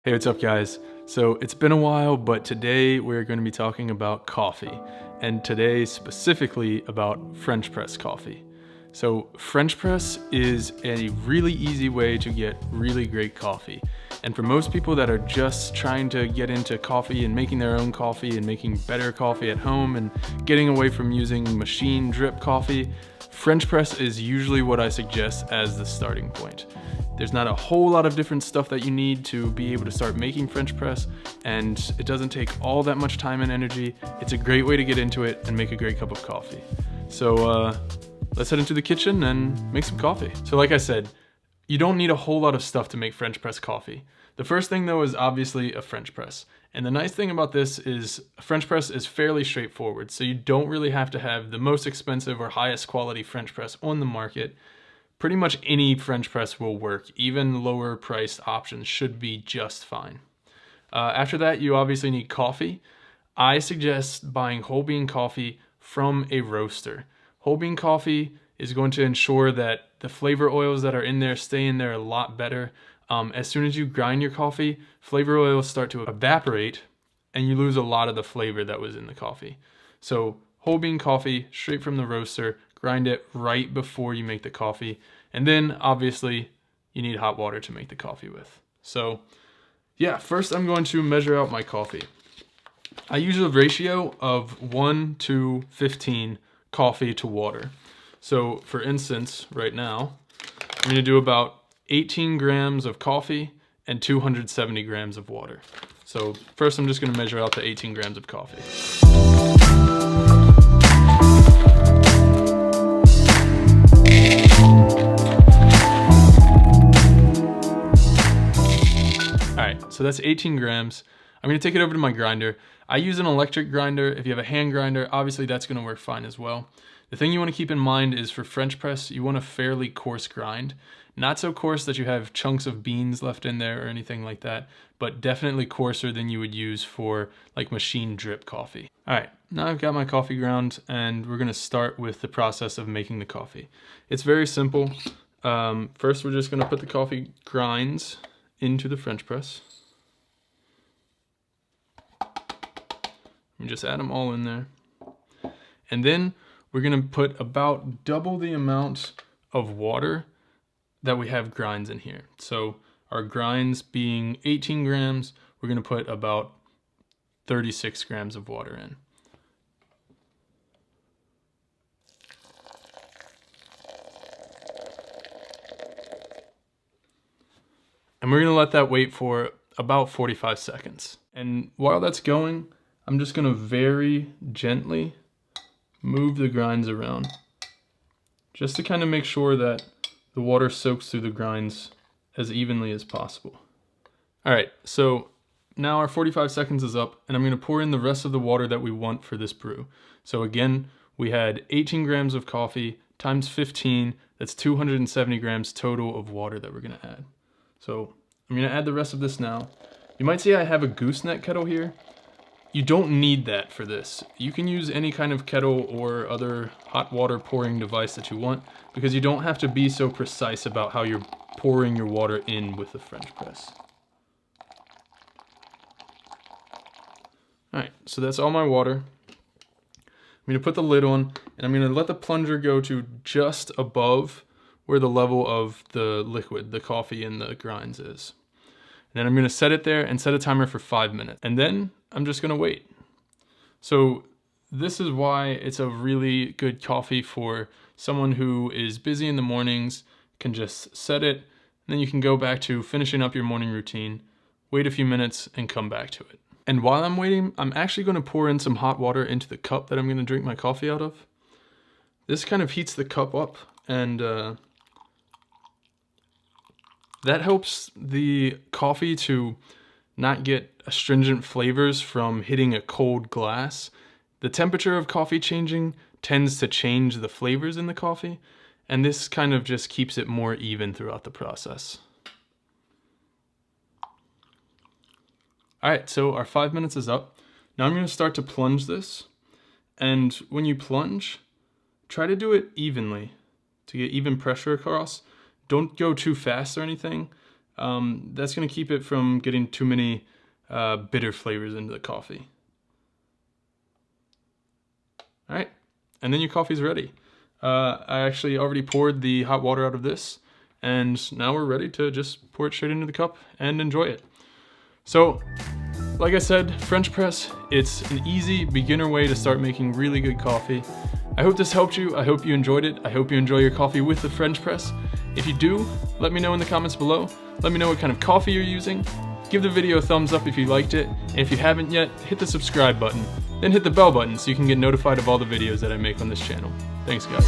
Hey, what's up guys? So it's been a while, but today we're going to be talking about coffee, and today specifically about French press coffee. So French press is a really easy way to get really great coffee. And for most people that are just trying to get into coffee and making their own coffee and making better coffee at home and getting away from using machine drip coffee, French press is usually what I suggest as the starting point. There's not a whole lot of different stuff that you need to be able to start making French press, and it doesn't take all that much time and energy. It's a great way to get into it and make a great cup of coffee. So let's head into the kitchen and make some coffee. So like I said, you don't need a whole lot of stuff to make French press coffee. The first thing though is obviously a French press. And the nice thing about this is a French press is fairly straightforward, so you don't really have to have the most expensive or highest quality French press on the market. Pretty much any French press will work. Even lower priced options should be just fine. After that, you obviously need coffee. I suggest buying whole bean coffee from a roaster. Whole bean coffee is going to ensure that the flavor oils that are in there stay in there a lot better. As soon as you grind your coffee, flavor oils start to evaporate and you lose a lot of the flavor that was in the coffee. So whole bean coffee straight from the roaster, grind it right before you make the coffee. And then obviously you need hot water to make the coffee with. So yeah, first I'm going to measure out my coffee. I use a ratio of 1:15 coffee to water. So for instance, right now, I'm gonna do about 18 grams of coffee and 270 grams of water. So first I'm just gonna measure out the 18 grams of coffee. So that's 18 grams. I'm gonna take it over to my grinder. I use an electric grinder. If you have a hand grinder, obviously that's gonna work fine as well. The thing you wanna keep in mind is for French press, you want a fairly coarse grind. Not so coarse that you have chunks of beans left in there or anything like that, but definitely coarser than you would use for like machine drip coffee. All right, now I've got my coffee ground and we're gonna start with the process of making the coffee. It's very simple. First, we're just gonna put the coffee grinds into the French press. And just add them all in there. And then we're gonna put about double the amount of water that we have grinds in here. So our grinds being 18 grams, we're gonna put about 36 grams of water in. And we're gonna let that wait for about 45 seconds. And while that's going, I'm just gonna very gently move the grinds around just to kind of make sure that the water soaks through the grinds as evenly as possible. All right, so now our 45 seconds is up and I'm gonna pour in the rest of the water that we want for this brew. So again, we had 18 grams of coffee times 15, that's 270 grams total of water that we're gonna add. So I'm gonna add the rest of this now. You might see I have a gooseneck kettle here. You don't need that for this. You can use any kind of kettle or other hot water pouring device that you want because you don't have to be so precise about how you're pouring your water in with the French press. All right, so that's all my water. I'm gonna put the lid on and I'm gonna let the plunger go to just above where the level of the liquid, the coffee and the grinds is. And then I'm gonna set it there and set a timer for 5 minutes. And then I'm just gonna wait. So this is why it's a really good coffee for someone who is busy in the mornings, can just set it, and then you can go back to finishing up your morning routine, wait a few minutes and come back to it. And while I'm waiting, I'm actually gonna pour in some hot water into the cup that I'm gonna drink my coffee out of. This kind of heats the cup up and that helps the coffee to not get astringent flavors from hitting a cold glass. The temperature of coffee changing tends to change the flavors in the coffee, and this kind of just keeps it more even throughout the process. All right, so our 5 minutes is up. Now I'm gonna start to plunge this, and when you plunge, try to do it evenly to get even pressure across. Don't go too fast or anything. That's gonna keep it from getting too many bitter flavors into the coffee. All right, and then your coffee's ready. I actually already poured the hot water out of this, and now we're ready to just pour it straight into the cup and enjoy it. So, like I said, French press, it's an easy beginner way to start making really good coffee. I hope this helped you. I hope you enjoyed it. I hope you enjoy your coffee with the French press. If you do, let me know in the comments below. Let me know what kind of coffee you're using. Give the video a thumbs up if you liked it. And if you haven't yet, hit the subscribe button. Then hit the bell button so you can get notified of all the videos that I make on this channel. Thanks, guys.